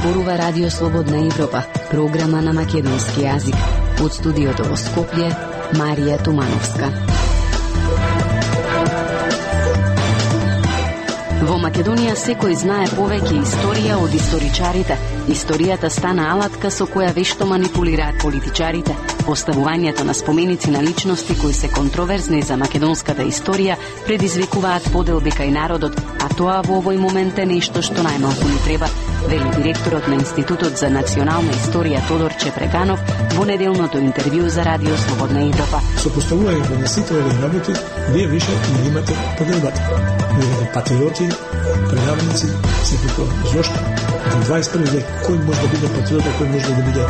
зборува Радио Слободна Европа, програма на македонски јазик. Од студиото во Скопје, Марија Тумановска. Во Македонија секој знае повеќе историја од историчарите. Историјата стана алатка со која вешто манипулираат политичарите. Поставувањето на споменици на личности кои се контроверзни за македонската историја предизвикуваат поделби кај народот, а тоа во овој момент е нешто што најмалку ни треба, вели директорот на Институтот за национална историја Тодор Чепреганов во неделното интервју за Радио Слободна Европа. Со поставувањето на сите овие работи, вие више не имате поделбата. Вие патриоти, предавници, секако. Зошто? Во 21 век кој може да биде патриот, кој може да биде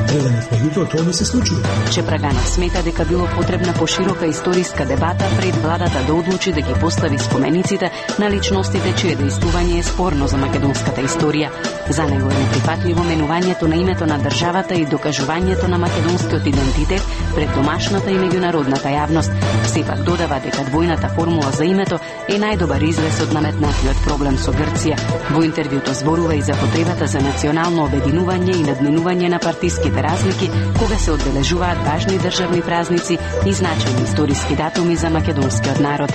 преданет. Меѓутоа тоа не се случува. Чепреганов смета дека било потребна поширока историска дебата пред владата да одлучи да ги постави спомениците на личностите чие дејствување е спорно за македонската историја. За него е неприфатливо менувањето на името на државата и докажувањето на македонскиот идентитет пред домашната и меѓународната јавност. Сепак додава дека двојната формула за името е најдобар излез од наметнатиот проблем со Грција. Во интервјуто зборува и за потребата за национално обединување и надминување на партиските разлики кога се одбележуваат важни државни празници и значајни историски датуми за македонскиот народ.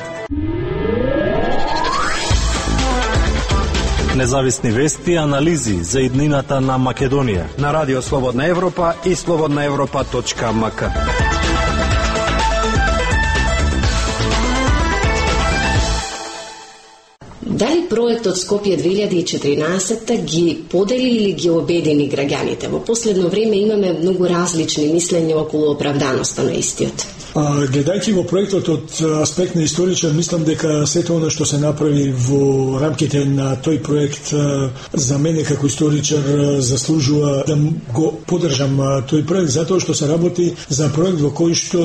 Независни вести и анализи за иднината на Македонија на Радио Слободна Европа и slobodnaevropa.mk. Дали проектот Скопје 2014 ги подели или ги обедини граѓаните? Во последно време имаме многу различни мислења околу оправданоста на истиот. Гледајќи во проектот од аспект на историчар, мислам дека сето она што се направи во рамките на тој проект за мене како историчар заслужува да го поддржам тој проект, затоа што се работи за проект во кој што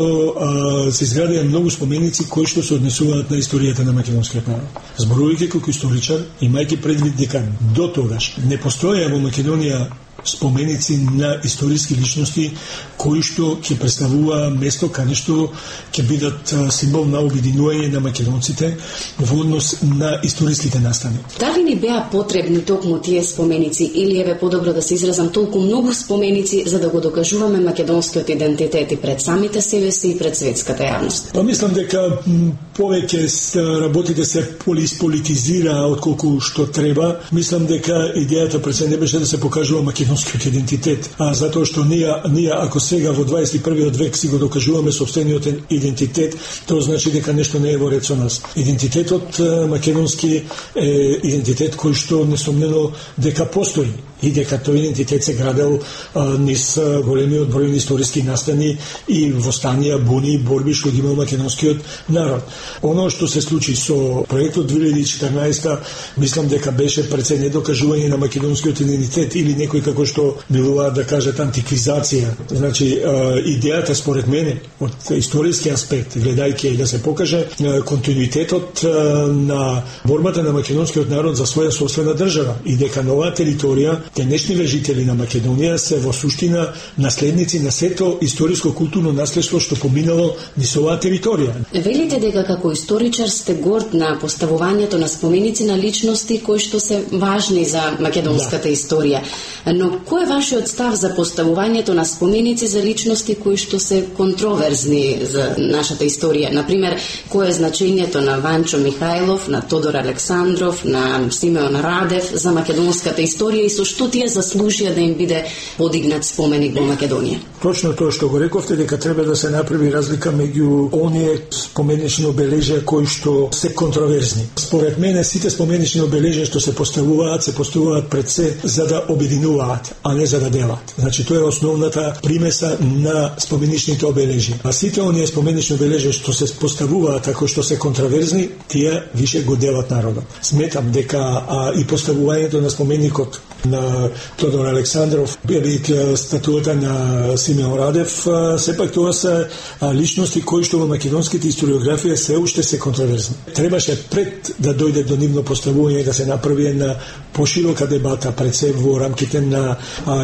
се изградија многу споменици кои што се однесуваат на историјата на македонскиот народ. Зборувајќи како историчар, имајќи предвид дека до тогаш не постоја во Македонија споменици на историски личности кои што ќе представува место каде што ќе бидат символ на обединување на македонците во однос на историските настани. Дали ни беа потребни токму тие споменици или еве подобро да се изразам толку многу споменици за да го докажуваме македонскиот идентитет и пред самите себе си и пред светската јавност? Па мислам дека повеќе работите се политизира отколку што треба. Мислам дека идејата пред се не беше да се покажува македонскиот идентитет, затоа што ние ако сега во 21 век си го докажуваме собствениот идентитет, тоа значи дека нешто не е во ред со нас. Идентитетот македонски е идентитет кој што несомнено дека постои и дека тој идентитет се градел низ големиот број историски настани и востанија, буни, борби што ги имал македонскиот народ. Оно што се случи со проектот 2014, мислам дека беше пред се недокажување на македонскиот идентитет или некој како што билуваат да кажат антиквизација. Значи, идејата според мене од историски аспект, гледајќи да се покаже континуитетот на борбата на македонскиот народ за своја собствена држава и дека на оваа територија денешниве жители на Македонија се во суштина наследници на сето историско-културно наследство што поминало низ оваа територија. Велите дека како историчар сте горд на поставувањето на споменици на личности кои што се важни за македонската историја. Но кој е вашиот став за поставувањето на споменици за личности кои што се контроверзни за нашата историја? Например, кој е значењето на Ванчо Михајлов, на Тодор Александров, на Симеон Радев за македонската историја и со што тие заслужија да им биде подигнат споменик во Македонија? Точно тоа што го рековте, дека треба да се направи разлика меѓу оние споменични обележја кои што се контроверзни. Според мене сите споменични обележја што се поставуваат пред се за да обединуваат, а не за да делат. Значи тоа е основната примеса на споменичните обележја. А сите оние споменични обележја што се поставуваат ако што се контроверзни, тие више го делат народот. Сметам дека и поставувањето на споменикот на Тодор Александров, статуата на Симеон Радев, сепак тоа се личности кои што во македонските историографија се уште се контроверзни. Требаше пред да дојде до нивно поставување да се направи една поширока дебата пред се во рамките на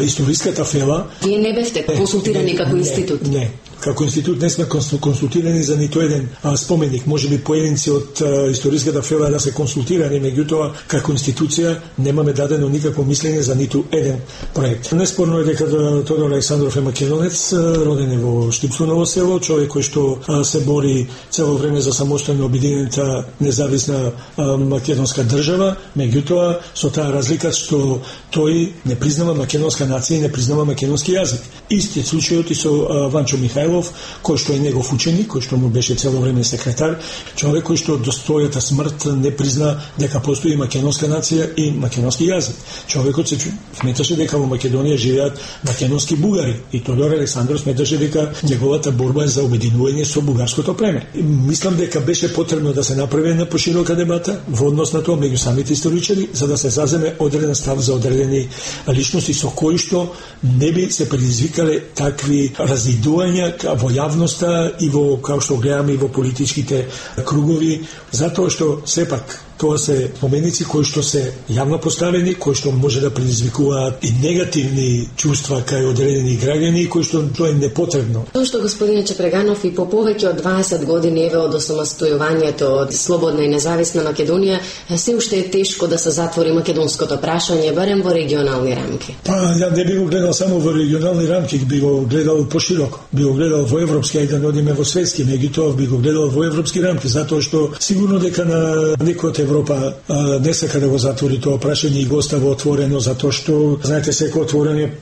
историската фела. Вие не бевте консултирани како институт? Не. како институт не сме консултирани за ниту еден споменик. Можеби поединци од историската фела да се консултирани, меѓутоа како институција немаме дадено никакво мислење за ниту еден проект. Неспорно е дека Тодор Александров е македонец, роден е во Штипско Ново село, човек кој што се бори цело време за самостојно обединета независна македонска држава, меѓутоа со таа разлика што тој не признава македонска нација и не признава македонски јазик. Исти случајот и со Ванчо Михајлов, кој што е негов ученик, кој што му беше цело време секретар, човек кој што до својата смрт не призна дека постои македонска нација и македонски јазик. Човекот се сметаше дека во Македонија живеат македонски бугари и Тодор Александров сметаше дека неговата борба е за обединување со бугарското племе. Мислам дека беше потребно да се направи една поширока дебата во однос на тоа меѓу самите историчари, за да се заземе одреден став за одредени личности со кои што не би се предизвикале такви разидувања во јавноста и во, како што гледаме, и во политичките кругови, затоа што сепак тоа се споменици кои што се јавно поставени, кои што може да предизвикуваат и негативни чувства кај одредени граѓани, кои што тоа е непотребно. Тоа што господине Чепреганов и по повеќе од 20 години еве од осамостојувањето од слободна и независна Македонија, се уште е тешко да се затвори македонското прашање, барем во регионални рамки. Па ја не би го гледал само во регионални рамки, би го гледал пошироко. Би го гледал во европски, и да не одиме во светски, меѓутоа би го гледал во европски рамки, затоа што сигурно дека на некој од Европа не сака да го затвори тоа прашање и го остави отворено, затоа што, знаете, секој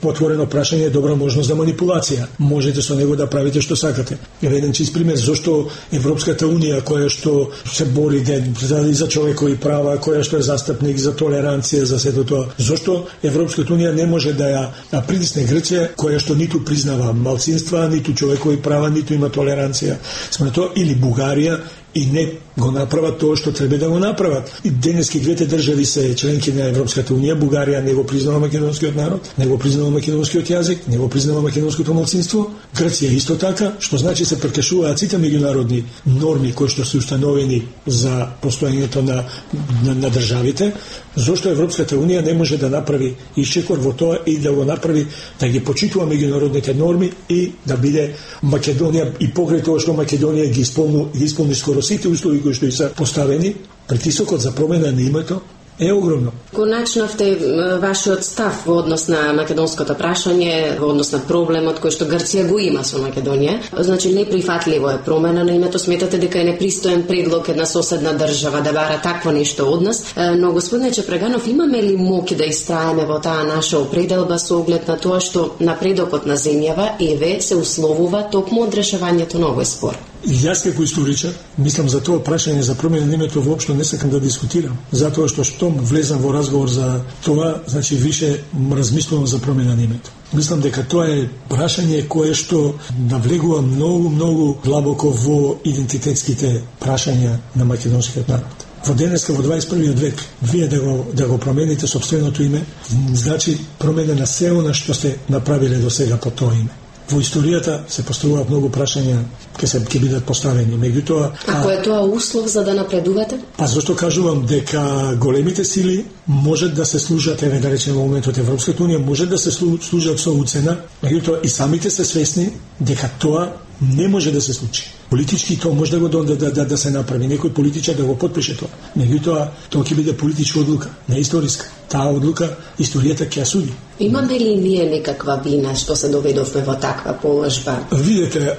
отворено прашање е добра можност за манипулација. Можете со него да правите што сакате. Еве еден чист пример зошто Европската унија, која што се бори за човекови права, која што е застапник за толеранција, за сето тоа, зошто Европската унија не може да ја притисне Грција, која што ниту признава малцинства, ниту човекови права, ниту има толеранција. Според тоа, или Бугарија и не го направат тоа што треба да го направат. И денески двете држави се членки на Европската унија. Бугарија не го признава македонскиот народ, не го признава македонскиот јазик, не го признава македонското малцинство. Грција исто така, што значи се прекршуваат сите меѓународни норми кои што се установени за постоењето на државите. Зошто Европската унија не може да направи исчекор во тоа и да го направи, да ги почитува меѓународните норми и да биде Македонија и покрај тоа што Македонија ги исполни скоро сите услови кои што и се поставени, притисокот за промена на името е огромно. Го начнавте вашиот став во однос на македонското прашање, во однос на проблемот кој што Грција го има со Македонија. Значи, неприфатливо е промена на името. Сметате дека е непристоен предлог една соседна држава да бара такво нешто од нас. Но, господине Чепреганов, имаме ли моќ да истраеме во таа наша определба со оглед на тоа што напредокот на земјава еве се условува токму од решавањето на овој спор? Јас како историчар мислам за тоа прашање за промена на името воопшто не сакам да дискутирам, затоа што штом влезам во разговор за тоа, значи више размислувам за промена на името. Мислам дека тоа е прашање кое што навлегува многу длабоко во идентитетските прашања на македонскиот народ. Во денеска, во 21. век, вие да го промените сопственото име, значи промена на се она што сте направиле до сега по тоа име. Во историјата се поставуваат многу прашања ќе бидат поставени, меѓутоа... Ако е тоа услов за да напредувате? Па зашто кажувам дека големите сили можат да се служат, еве да речеме во моментот Европската унија, можат да се служат со уцена, меѓутоа и самите се свесни дека тоа не може да се случи. Политички тоа може да се направи, некој политичар да го потпише тоа. Меѓутоа, тоа ќе биде политичка одлука, не историска. Таа одлука историјата ќе ја суди. Имаме ли ние некаква вина што се доведовме во таква положба? Видете,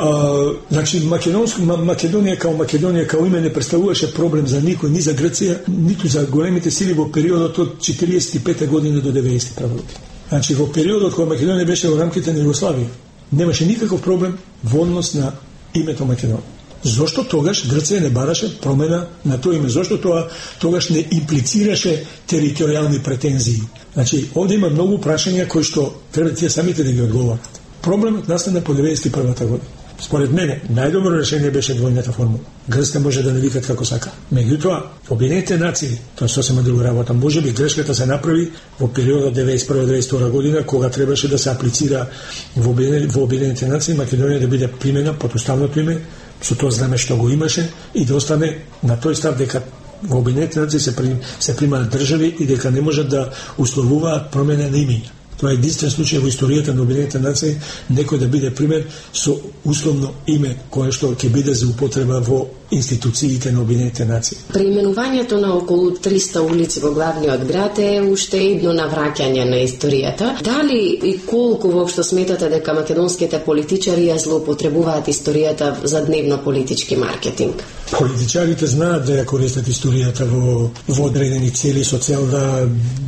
значи Македонија као име не представуваше проблем за никој, ни за Грција, ниту за големите сили во периодот од 45 година до 91 година. Значи во периодот кога Македонија беше во рамките на Југославија, немаше никаков проблем во однос на името Македонија. Зошто тогаш Грција не бараше промена на тоа име? Зошто тоа тогаш не имплицираше територијални претензии? Значи, овде има многу прашања кои што треба тие самите да ги одговорат. Проблемот настана по 91-та година. Според мене, најдобро решение беше двојната формула. Грците може да не викат како сака. Меѓутоа, Обединетите нации, тоа сосема друга работа, можеби грешката се направи во периодот 91-92 година, кога требаше да се аплицира во Обединетите нации Македонија да биде примена под уставното име, со тоа знаме што го имаше и да остане на тој став дека во Обединетите нации се примаат држави и дека не можат да условуваат промена на имиња. Тоа е единствен случај во историјата на Обединетите нации некој да биде пример со условно име кое што ќе биде за употреба во институциите на Обединетите нации. Преименувањето на околу 300 улици во главниот град е уште едно навраќање на историјата. Дали и колку воопшто сметате дека македонските политичари ја злоупотребуваат историјата за дневно политички маркетинг? Политичарите знаат да ја користат историјата во одредени цели со цел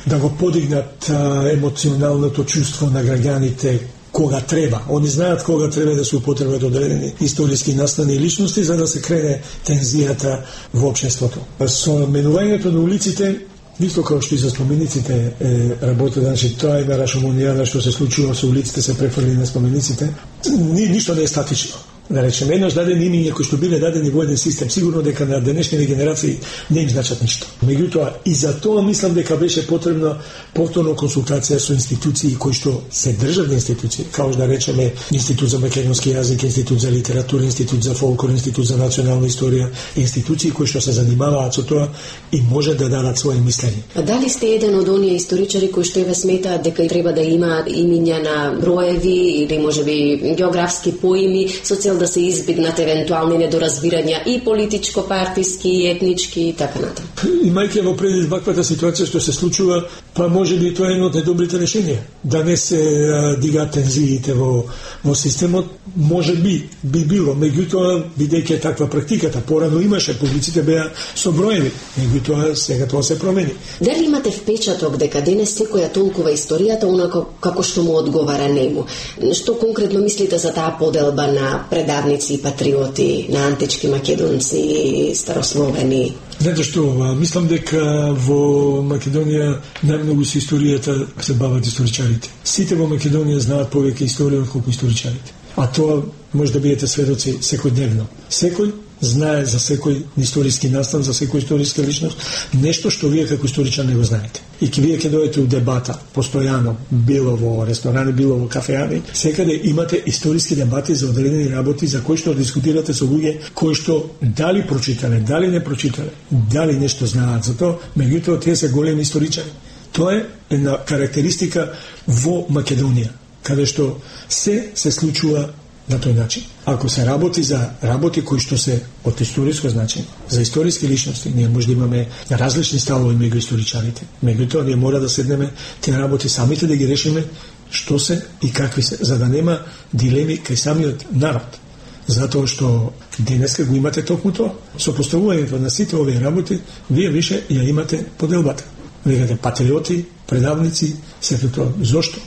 да го подигнат емоционалното чувство на граѓаните кога треба. Они знаат кога треба да се употребат одредени историски настани и личности за да се крене тензијата во општеството. Со менувањето на улиците, исто како што и за спомениците работа, значи тоа е на рашомонијана што се случува со улиците се префрли на спомениците. Ништо не е статично. Да речеме, еднаш дадени имиња кои што биле дадени во еден систем, сигурно дека на денешните генерации не им значат ништо. Меѓутоа, и за тоа мислам дека беше потребна повторно консултација со институции кои што се државни институции, како да речеме Институт за македонски јазик, Институт за литература, Институт за фолклор, Институт за национална историја, институции кои што се занимаваат со тоа и може да дадат своји мислење. А дали сте еден од оние историчари кои што сметаат дека треба да имаат имиња на броеви или можеби географски поими со цел да се избегнат евентуални недоразбирања и политичко, партиски, и етнички и така натаму? Имајќи во предвид ваквата ситуација што се случува, па може би тоа е едно од најдобрите решенија. Да не се дигаат тензиите во системот, може би било, меѓутоа бидејќи е таква практиката, порано имаше, публиците беа со броеви, меѓутоа сега тоа се промени. Дали имате впечаток дека денес секоја толкова историјата онако како што му одговара нему? Што конкретно мислите за таа поделба на предавници и патриоти, на антички македонци и старословени? Знаете што, мислам дека во Македонија најмногу со историјата се бават историчарите. Сите во Македонија знаат повеќе историја отколку историчарите. А тоа може да бидете сведоци секојдневно. Секој знае за секој историски настан, за секој историска личност, нешто што вие како историчар не го знаете. И вие ќе дојдете у дебата, постојано, било во ресторани, било во кафеани, секаде имате историски дебати за одредени работи за кои што дискутирате со луѓе кои што дали прочитале, дали не прочитале, дали нешто знаат за тоа, меѓутоа тие се големи историчари. Тоа е една карактеристика во Македонија, каде што се случува на тој начин. Ако се работи за работи кои што се од историско значење, за историски личности, ние може да имаме различни ставови меѓу историчарите. Меѓутоа, ние мора да седнеме тие работи самите да ги решиме што се и какви се, за да нема дилеми кај самиот народ. Затоа што денеска го имате токму тоа. Со поставувањето на сите овие работи, вие више ја имате поделбата. Викате патриоти, предавници, сето тоа. Зошто?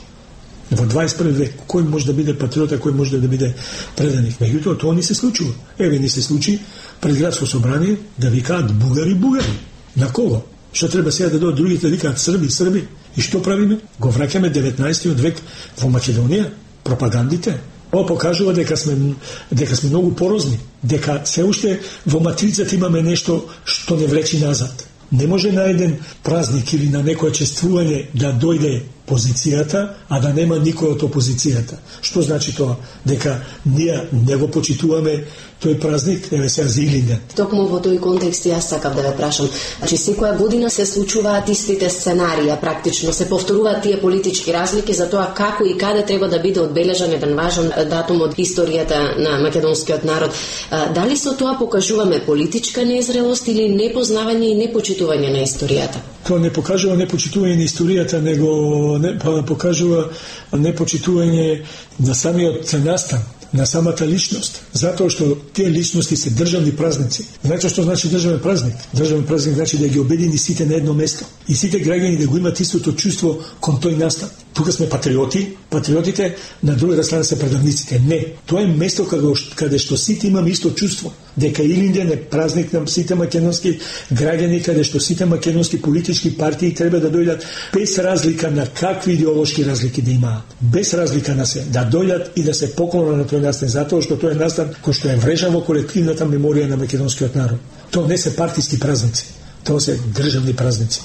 Во 21 век, кој може да биде патриот, кој може да биде преданик? Меѓутоа, тоа не се случува. Еве не се случи пред градско собрание да викаат бугари. На кого? Што треба сега да дојдат другите да викаат Срби? И што правиме? Го враќаме 19 век во Македонија, пропагандите. Ова покажува дека сме многу порозни, дека се уште во матрицата имаме нешто што не влечи назад. Не може на еден празник или на некое чествување да дојде позицијата, а да нема никој од опозицијата. Што значи тоа? Дека ние не го почитуваме тој празник, еве сега за Илинден. Токму во тој контекст јас сакав да ве прашам. Значи секоја година се случуваат истите сценарија, практично се повторуваат тие политички разлики за тоа како и каде треба да биде одбележан еден важен датум од историјата на македонскиот народ. Дали со тоа покажуваме политичка незрелост или непознавање и непочитување на историјата? Тоа не покажува непочитување на историјата, него покажува непочитување на самиот настан, на самата личност, затоа што тие личности се државни празници. Знаете што значи државен празник? Државен празник значи да ги обедини сите на едно место и сите граѓани да го имат истото чувство кон тој настан. Тука сме патриоти, патриотите, на другата страна се предавниците. Не, тоа е место каде што сите имаме исто чувство, дека Илинден е празник на сите македонски граѓани, каде што сите македонски политички партии треба да дојдат без разлика на какви идеолошки разлики да имаат, без разлика на се, да дојдат и да се поклонат на тој настан, затоа што тој е настан кој што е врежан во колективната меморија на македонскиот народ. Тоа не се партиски празници, тоа се државни празници.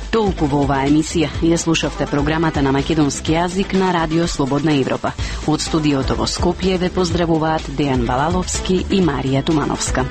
Толку во оваа емисија ја слушавте програмата на македонски јазик на Радио Слободна Европа. Од студиото во Скопје ве поздравуваат Дејан Балаловски и Марија Тумановска.